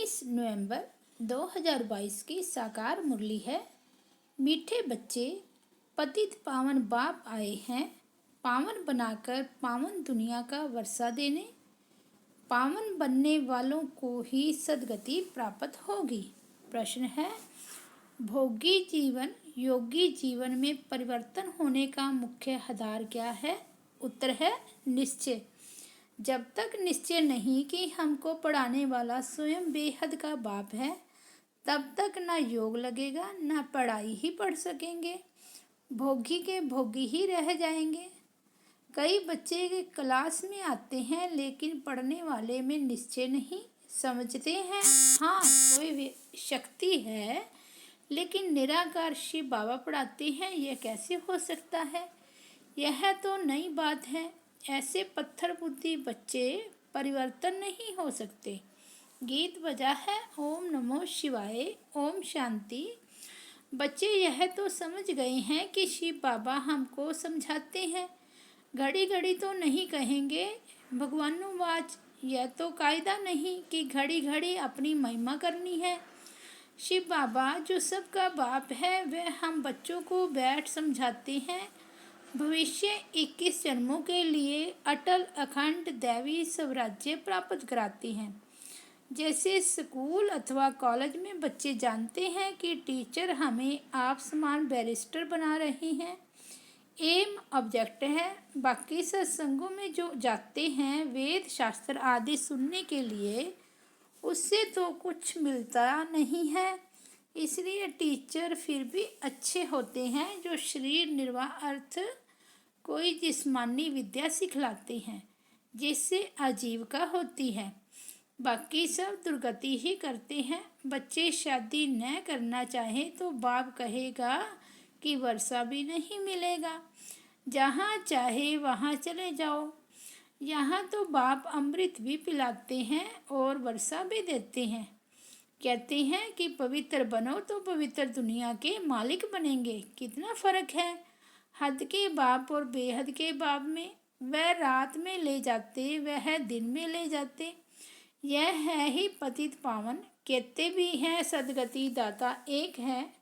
19 नवंबर 2022 की साकार मुरली है। मीठे बच्चे, पतित पावन बाप आए हैं, पावन बनाकर पावन दुनिया का वर्षा देने। पावन बनने वालों को ही सद्गति प्राप्त होगी। प्रश्न है, भोगी जीवन योगी जीवन में परिवर्तन होने का मुख्य आधार क्या है? उत्तर है निश्चय। जब तक निश्चय नहीं कि हमको पढ़ाने वाला स्वयं बेहद का बाप है, तब तक ना योग लगेगा, ना पढ़ाई ही पढ़ सकेंगे। भोगी के भोगी ही रह जाएंगे। कई बच्चे क्लास में आते हैं लेकिन पढ़ने वाले में निश्चय नहीं, समझते हैं हाँ कोई शक्ति है, लेकिन निराकार शिव बाबा पढ़ाते हैं, यह कैसे हो सकता है? यह तो नई बात है। ऐसे पत्थर बुद्धि बच्चे परिवर्तन नहीं हो सकते। गीत बजा है ओम नमो शिवाय, ओम शांति। बच्चे यह तो समझ गए हैं कि शिव बाबा हमको समझाते हैं। घड़ी घड़ी तो नहीं कहेंगे भगवानुवाच। यह तो कायदा नहीं कि घड़ी घड़ी अपनी महिमा करनी है। शिव बाबा जो सबका बाप है, वह हम बच्चों को बैठ समझाते हैं। भविष्य 21 जन्मों के लिए अटल अखंड दैवी स्वराज्य प्राप्त कराती हैं। जैसे स्कूल अथवा कॉलेज में बच्चे जानते हैं कि टीचर हमें आप समान बैरिस्टर बना रही हैं, एम ऑब्जेक्ट है। बाकी सत्संगों में जो जाते हैं वेद शास्त्र आदि सुनने के लिए, उससे तो कुछ मिलता नहीं है। इसलिए टीचर फिर भी अच्छे होते हैं जो शरीर निर्वाह अर्थ कोई जिस्मानी विद्या सिखलाते हैं, जिससे आजीविका होती है। बाकी सब दुर्गति ही करते हैं। बच्चे शादी न करना चाहें तो बाप कहेगा कि वर्षा भी नहीं मिलेगा। जहाँ चाहे वहाँ चले जाओ। यहाँ तो बाप अमृत भी पिलाते हैं और वर्षा भी देते हैं। कहते हैं कि पवित्र बनो तो पवित्र दुनिया के मालिक बनेंगे। कितना फर्क है हद के बाप और बेहद के बाप में। वह रात में ले जाते, वह दिन में ले जाते। यह है ही पतित पावन। कहते भी हैं सदगति दाता एक है,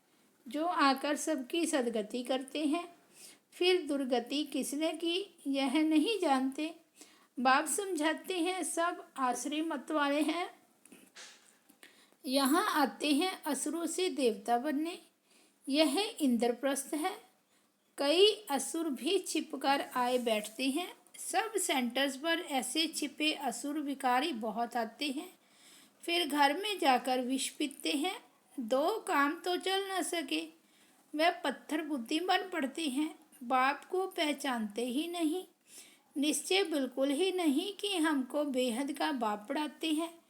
जो आकर सबकी सदगति करते हैं। फिर दुर्गति किसने की यह नहीं जानते। बाप समझाते हैं सब आश्रय मत वाले हैं, यहाँ आते हैं असुरों से देवता बनने। यह इंद्रप्रस्थ है। कई असुर भी छिपकर आए बैठते हैं। सब सेंटर्स पर ऐसे छिपे असुर विकारी बहुत आते हैं। फिर घर में जाकर विष पीते हैं। दो काम तो चल न सके, वह पत्थर बुद्धि बन पड़ते हैं। बाप को पहचानते ही नहीं, निश्चय बिल्कुल ही नहीं कि हमको बेहद का बाप पढ़ाते हैं।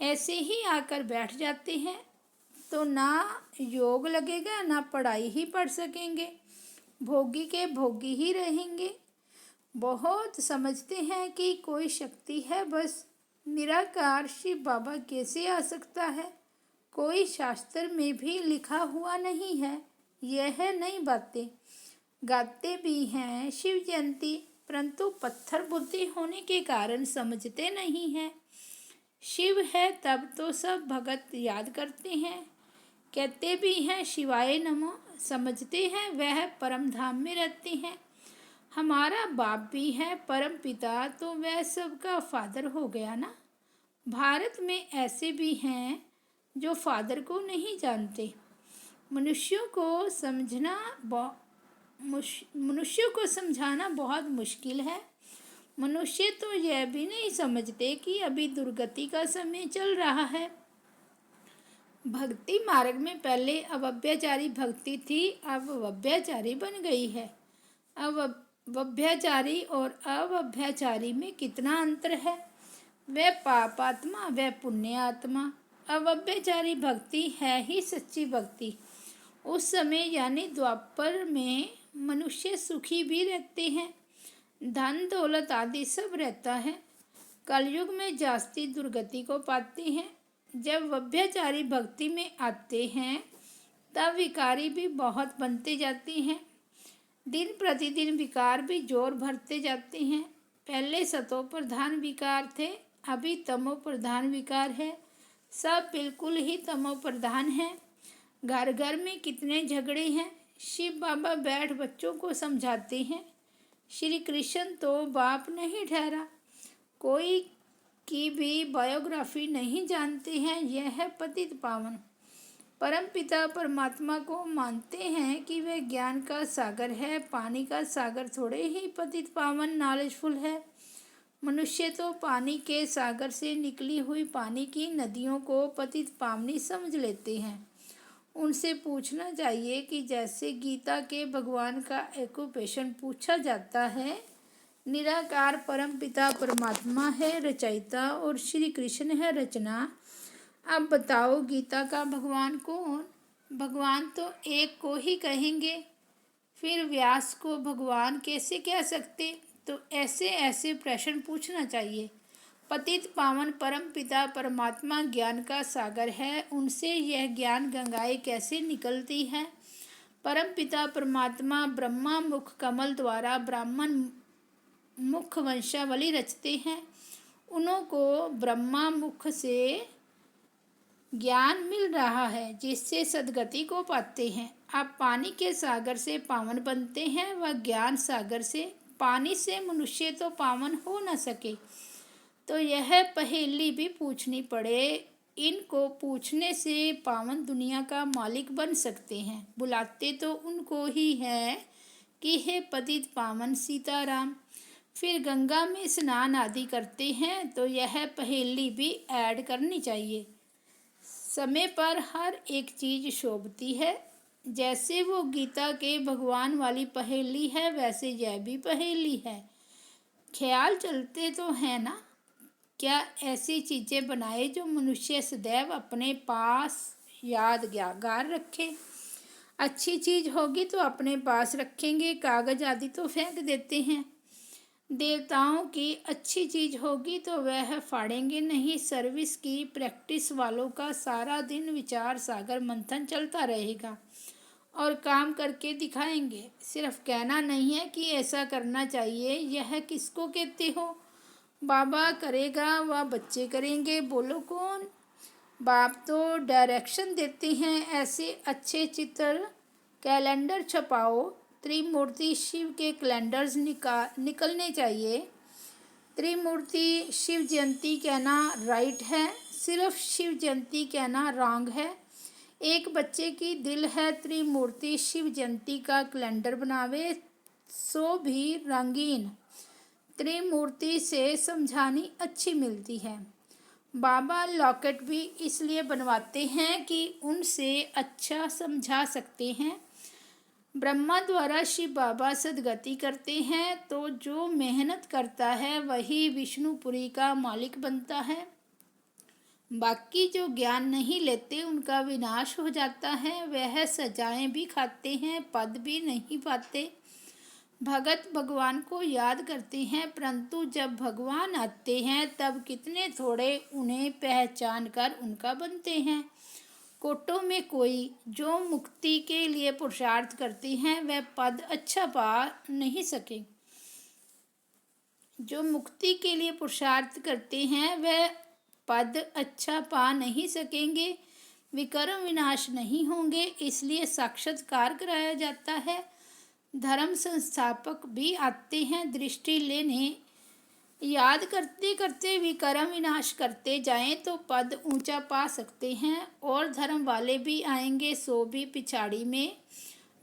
ऐसे ही आकर बैठ जाते हैं तो ना योग लगेगा, ना पढ़ाई ही पढ़ सकेंगे। भोगी के भोगी ही रहेंगे। बहुत समझते हैं कि कोई शक्ति है, बस निराकार शिव बाबा कैसे आ सकता है? कोई शास्त्र में भी लिखा हुआ नहीं है। यह है नई बातें। गाते भी हैं शिव जयंती, परंतु पत्थर बुद्धि होने के कारण समझते नहीं हैं। शिव है तब तो सब भगत याद करते हैं। कहते भी हैं शिवाय नमो, समझते हैं वह परम धाम में रहते हैं। हमारा बाप भी है परम पिता, तो वह सबका फादर हो गया ना। भारत में ऐसे भी हैं जो फादर को नहीं जानते। मनुष्यों को समझाना बहुत मुश्किल है। मनुष्य तो यह भी नहीं समझते कि अभी दुर्गति का समय चल रहा है। भक्ति मार्ग में पहले अव्यभिचारी भक्ति थी, अब व्यभिचारी बन गई है। अब व्यभिचारी और अव्यभिचारी में कितना अंतर है। वह पाप आत्मा, वह पुण्य आत्मा। अव्यभिचारी भक्ति है ही सच्ची भक्ति। उस समय यानी द्वापर में मनुष्य सुखी भी रहते हैं, धन दौलत आदि सब रहता है। कलयुग में जास्ती दुर्गति को पाते हैं। जब व्यभिचारी भक्ति में आते हैं तब विकारी भी बहुत बनते जाते हैं। दिन प्रतिदिन विकार भी जोर भरते जाते हैं। पहले सतो प्रधान विकार थे, अभी तमो प्रधान विकार है। सब बिल्कुल ही तमो प्रधान हैं। घर घर में कितने झगड़े हैं। शिव बाबा बैठ बच्चों को समझाते हैं। श्री कृष्ण तो बाप नहीं ठहरा, कोई की भी बायोग्राफी नहीं जानते हैं। यह है पतित पावन। परमपिता परमात्मा को मानते हैं कि वह ज्ञान का सागर है, पानी का सागर थोड़े ही पतित पावन नॉलेजफुल है। मनुष्य तो पानी के सागर से निकली हुई पानी की नदियों को पतित पावनी समझ लेते हैं। उनसे पूछना चाहिए कि जैसे गीता के भगवान का एक्यूपेशन पूछा जाता है, निराकार परमपिता परमात्मा है रचयिता और श्री कृष्ण है रचना। अब बताओ गीता का भगवान कौन? भगवान तो एक को ही कहेंगे, फिर व्यास को भगवान कैसे कह सकते? तो ऐसे ऐसे प्रश्न पूछना चाहिए। पतित पावन परम पिता परमात्मा ज्ञान का सागर है, उनसे यह ज्ञान गंगाएं कैसे निकलती हैं? परम पिता परमात्मा ब्रह्मा मुख कमल द्वारा ब्राह्मण मुख वंशावली रचते हैं। उन्हों को ब्रह्मा मुख से ज्ञान मिल रहा है, जिससे सदगति को पाते हैं। आप पानी के सागर से पावन बनते हैं, वह ज्ञान सागर से। पानी से मनुष्य तो पावन हो न सके, तो यह पहेली भी पूछनी पड़े। इनको पूछने से पावन दुनिया का मालिक बन सकते हैं। बुलाते तो उनको ही है कि हे पतित पावन सीताराम। फिर गंगा में स्नान आदि करते हैं, तो यह पहेली भी ऐड करनी चाहिए। समय पर हर एक चीज़ शोभती है। जैसे वो गीता के भगवान वाली पहेली है, वैसे यह भी पहेली है। ख्याल चलते तो है ना, क्या ऐसी चीज़ें बनाए जो मनुष्य सदैव अपने पास यादगार रखे। अच्छी चीज़ होगी तो अपने पास रखेंगे, कागज़ आदि तो फेंक देते हैं। देवताओं की अच्छी चीज़ होगी तो वह फाड़ेंगे नहीं। सर्विस की प्रैक्टिस वालों का सारा दिन विचार सागर मंथन चलता रहेगा और काम करके दिखाएंगे। सिर्फ कहना नहीं है कि ऐसा करना चाहिए। यह किसको कहते हो? बाबा करेगा व बच्चे करेंगे, बोलो कौन? बाप तो डायरेक्शन देते हैं। ऐसे अच्छे चित्र कैलेंडर छपाओ। त्रिमूर्ति शिव के कैलेंडर्स निकलने चाहिए। त्रिमूर्ति शिव जयंती कहना राइट है, सिर्फ शिव जयंती कहना रॉन्ग है। एक बच्चे की दिल है त्रिमूर्ति शिव जयंती का कैलेंडर बनावे, सो भी रंगीन। त्रिमूर्ति से समझानी अच्छी मिलती है। बाबा लॉकेट भी इसलिए बनवाते हैं कि उनसे अच्छा समझा सकते हैं। ब्रह्मा द्वारा शिव बाबा सदगति करते हैं, तो जो मेहनत करता है वही विष्णुपुरी का मालिक बनता है। बाकी जो ज्ञान नहीं लेते उनका विनाश हो जाता है। वह सजाएं भी खाते हैं, पद भी नहीं पाते। भगत भगवान को याद करते हैं, परंतु जब भगवान आते हैं तब कितने थोड़े उन्हें पहचान कर उनका बनते हैं। कोटों में कोई जो मुक्ति के लिए पुरुषार्थ करते हैं वह पद अच्छा पा नहीं सके। जो मुक्ति के लिए पुरुषार्थ करते हैं वह पद अच्छा पा नहीं सकेंगे, विकर्म विनाश नहीं होंगे, इसलिए साक्षात्कार कराया जाता है। धर्म संस्थापक भी आते हैं दृष्टि लेने। याद करते करते विकर्म विनाश करते जाएं तो पद ऊंचा पा सकते हैं। और धर्म वाले भी आएंगे, सो भी पिछाड़ी में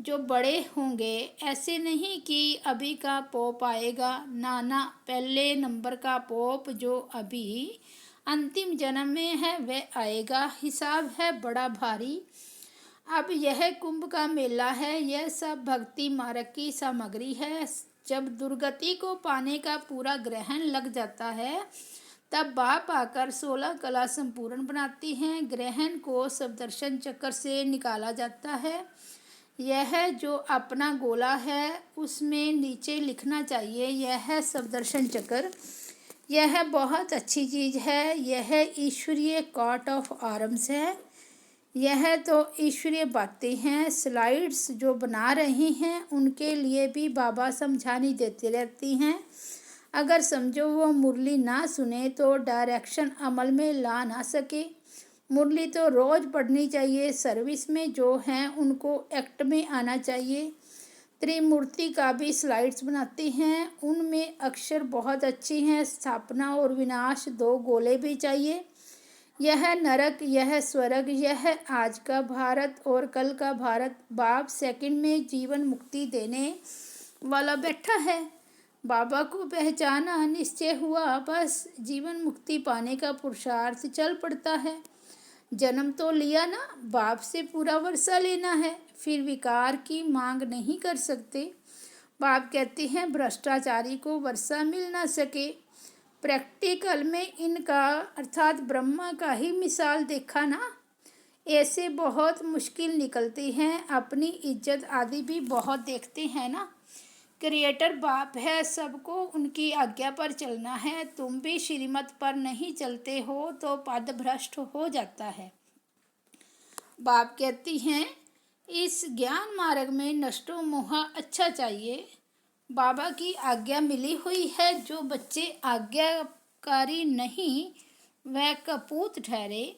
जो बड़े होंगे। ऐसे नहीं कि अभी का पोप आएगा, ना, पहले नंबर का पोप जो अभी अंतिम जन्म में है वह आएगा। हिसाब है बड़ा भारी। अब यह कुंभ का मेला है, यह सब भक्ति मार्ग की सामग्री है। जब दुर्गति को पाने का पूरा ग्रहण लग जाता है तब बाप आकर 16 कला संपूर्ण बनाती हैं। ग्रहण को सप्तदर्शन चक्र से निकाला जाता है। यह जो अपना गोला है उसमें नीचे लिखना चाहिए, यह है सप्तदर्शन चक्र। यह बहुत अच्छी चीज़ है। यह ईश्वरीय कॉट ऑफ आर्म्स है। यह तो ईश्वरीय बातें हैं। स्लाइड्स जो बना रहे हैं उनके लिए भी बाबा समझानी देते रहती हैं। अगर समझो वो मुरली ना सुने तो डायरेक्शन अमल में ला ना सके। मुरली तो रोज़ पढ़नी चाहिए। सर्विस में जो हैं उनको एक्ट में आना चाहिए। त्रिमूर्ति का भी स्लाइड्स बनाते हैं, उनमें अक्षर बहुत अच्छे हैं। स्थापना और विनाश दो गोले भी चाहिए। यह नरक, यह स्वर्ग, यह आज का भारत और कल का भारत। बाप सेकंड में जीवन मुक्ति देने वाला बैठा है। बाबा को पहचाना, निश्चय हुआ, बस जीवन मुक्ति पाने का पुरुषार्थ चल पड़ता है। जन्म तो लिया ना, बाप से पूरा वर्षा लेना है, फिर विकार की मांग नहीं कर सकते। बाप कहते हैं भ्रष्टाचारी को वर्षा मिल ना सके। प्रैक्टिकल में इनका अर्थात ब्रह्मा का ही मिसाल देखा ना। ऐसे बहुत मुश्किल निकलते हैं, अपनी इज्जत आदि भी बहुत देखते हैं ना। क्रिएटर बाप है, सबको उनकी आज्ञा पर चलना है। तुम भी श्रीमत पर नहीं चलते हो तो पद भ्रष्ट हो जाता है। बाप कहती हैं इस ज्ञान मार्ग में नष्टो मोह अच्छा चाहिए। बाबा की आज्ञा मिली हुई है। जो बच्चे आज्ञाकारी नहीं वह कपूत ठहरे।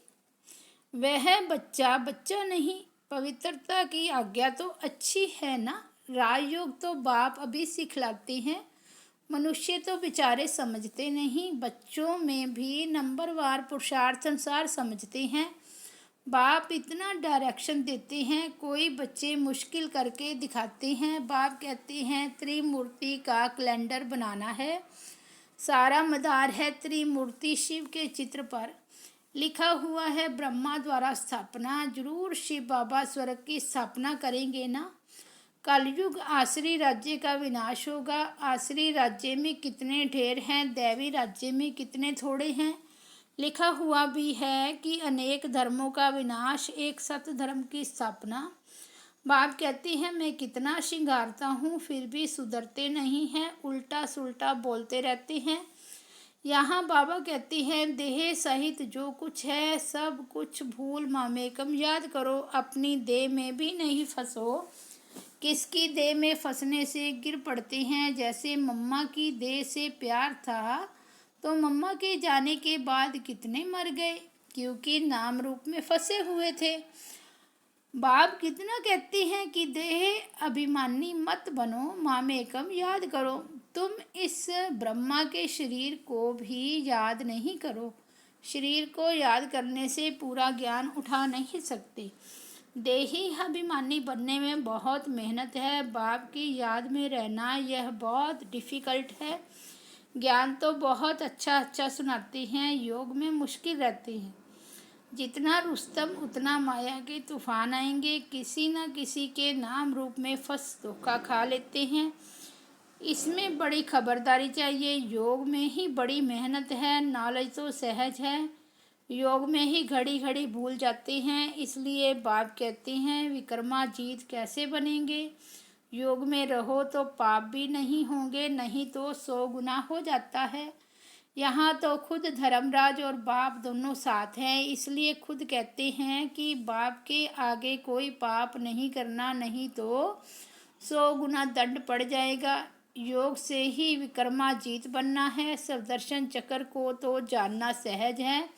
वह बच्चा बच्चा नहीं। पवित्रता की आज्ञा तो अच्छी है ना। राजयोग तो बाप अभी सिखलाते हैं। मनुष्य तो बेचारे समझते नहीं। बच्चों में भी नंबरवार पुरुषार्थ अनुसार समझते हैं। बाप इतना डायरेक्शन देते हैं, कोई बच्चे मुश्किल करके दिखाते हैं। बाप कहते हैं त्रिमूर्ति का कैलेंडर बनाना है। सारा मदार है त्रिमूर्ति शिव के चित्र पर। लिखा हुआ है ब्रह्मा द्वारा स्थापना। जरूर शिव बाबा स्वर्ग की स्थापना करेंगे ना। कलयुग आसुरी राज्य का विनाश होगा। आसुरी राज्य में कितने ढेर हैं, दैवी राज्य में कितने थोड़े हैं। लिखा हुआ भी है कि अनेक धर्मों का विनाश, एक सत धर्म की स्थापना। बाप कहती है मैं कितना श्रृंगारता हूँ फिर भी सुधरते नहीं हैं, उल्टा सुल्टा बोलते रहते हैं। यहाँ बाबा कहती हैं देह सहित जो कुछ है सब कुछ भूल मामेकम याद करो। अपनी देह में भी नहीं फंसो। किसकी देह में फंसने से गिर पड़ते हैं। जैसे मम्मा की देह से प्यार था तो मम्मा के जाने के बाद कितने मर गए, क्योंकि नाम रूप में फंसे हुए थे। बाप कितना कहते हैं कि देह अभिमानी मत बनो, मामेकम याद करो। तुम इस ब्रह्मा के शरीर को भी याद नहीं करो। शरीर को याद करने से पूरा ज्ञान उठा नहीं सकते। देही अभिमानी बनने में बहुत मेहनत है। बाप की याद में रहना यह बहुत डिफ़िकल्ट है। ज्ञान तो बहुत अच्छा अच्छा सुनाते हैं, योग में मुश्किल रहती है। जितना रुस्तम उतना माया के तूफान आएंगे। किसी न किसी के नाम रूप में फंस धोखा खा लेते हैं। इसमें बड़ी खबरदारी चाहिए। योग में ही बड़ी मेहनत है। नॉलेज तो सहज है, योग में ही घड़ी घड़ी भूल जाते हैं। इसलिए बाप कहते हैं विक्रमाजीत कैसे बनेंगे। योग में रहो तो पाप भी नहीं होंगे, नहीं तो 100 गुना हो जाता है। यहाँ तो खुद धर्मराज और बाप दोनों साथ हैं, इसलिए खुद कहते हैं कि बाप के आगे कोई पाप नहीं करना, नहीं तो 100 गुना दंड पड़ जाएगा। योग से ही विक्रमाजीत बनना है। सुदर्शन चक्र को तो जानना सहज है।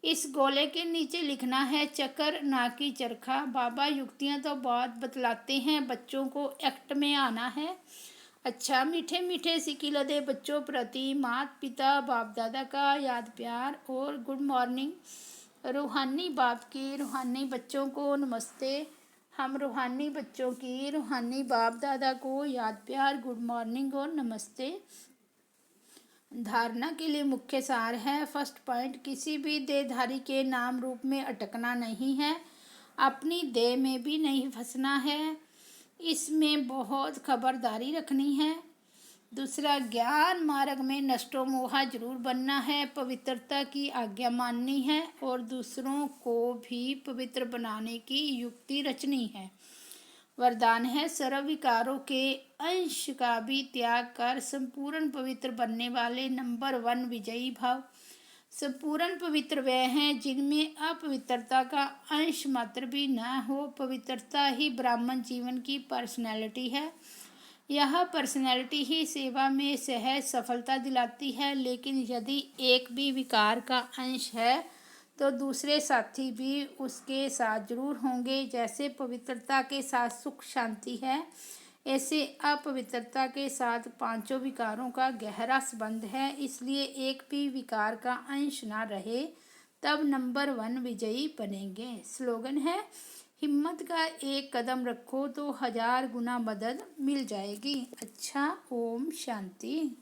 इस गोले के नीचे लिखना है चक्र ना कि चरखा। बाबा युक्तियाँ तो बहुत बतलाते हैं, बच्चों को एक्ट में आना है। अच्छा मीठे मीठे सिकिल दे बच्चों प्रति माता पिता बाप दादा का याद प्यार और गुड मॉर्निंग। रूहानी बाप की रूहानी बच्चों को नमस्ते। हम रूहानी बच्चों की रूहानी बाप दादा को याद प्यार, गुड मॉर्निंग और नमस्ते। धारणा के लिए मुख्य सार है। फर्स्ट पॉइंट, किसी भी देहधारी के नाम रूप में अटकना नहीं है, अपनी देह में भी नहीं फंसना है। इसमें बहुत खबरदारी रखनी है। दूसरा, ज्ञान मार्ग में नष्टो मोहा जरूर बनना है, पवित्रता की आज्ञा माननी है और दूसरों को भी पवित्र बनाने की युक्ति रचनी है। वरदान है सर्व विकारों के अंश का भी त्याग कर संपूर्ण पवित्र बनने वाले नंबर 1 विजयी भाव। संपूर्ण पवित्र वह हैं जिनमें अपवित्रता का अंश मात्र भी न हो। पवित्रता ही ब्राह्मण जीवन की पर्सनैलिटी है। यह पर्सनैलिटी ही सेवा में सहज सफलता दिलाती है। लेकिन यदि एक भी विकार का अंश है तो दूसरे साथी भी उसके साथ जरूर होंगे। जैसे पवित्रता के साथ सुख शांति है, ऐसे अपवित्रता के साथ पांचों विकारों का गहरा संबंध है। इसलिए एक भी विकार का अंश ना रहे, तब नंबर 1 विजयी बनेंगे। स्लोगन है, हिम्मत का एक कदम रखो तो 1000 गुना मदद मिल जाएगी। अच्छा, ओम शांति।